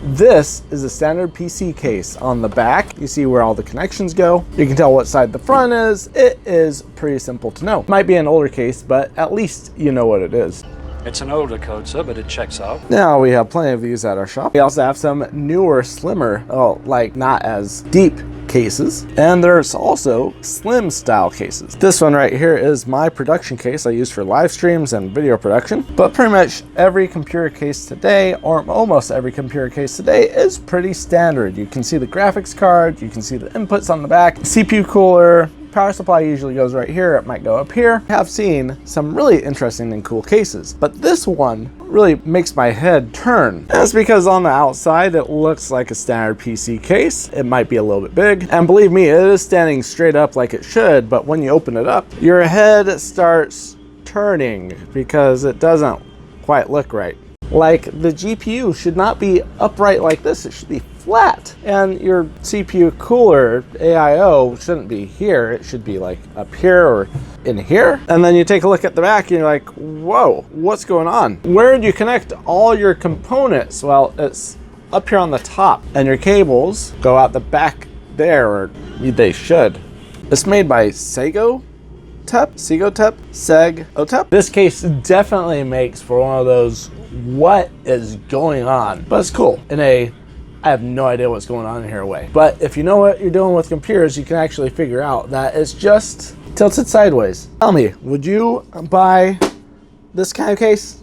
This is a standard PC case. On the back, you see where all the connections go. You can tell what side the front is. It is pretty simple to know. Might be an older case, but at least you know what it is. It's an older code, sir, but it checks out. Now we have plenty of these at our shop. We also have some newer, slimmer, like not as deep cases. And there's also slim style cases. This one right here is my production case I use for live streams and video production. But pretty much every computer case today, or almost every computer case today, is pretty standard. You can see the graphics card, you can see the inputs on the back, CPU cooler, power supply usually goes right here, it might go up here. I have seen some really interesting and cool cases, but this one really makes my head turn. That's because on the outside, it looks like a standard PC case. It might be a little bit big, and believe me, it is standing straight up like it should, but when you open it up, your head starts turning because it doesn't quite look right. Like the GPU should not be upright like this, it should be flat. And your CPU cooler, AIO, shouldn't be here, it should be like up here or in here. And then you take a look at the back and you're like, whoa, what's going on? Where do you connect all your components? Well, it's up here on the top, and your cables go out the back there, or they should. It's made by Segotep. This case definitely makes for one of those what is going on, but it's cool in a I have no idea what's going on in here way. But if you know what you're doing with computers, you can actually figure out that it's just tilted sideways. Tell me, would you buy this kind of case?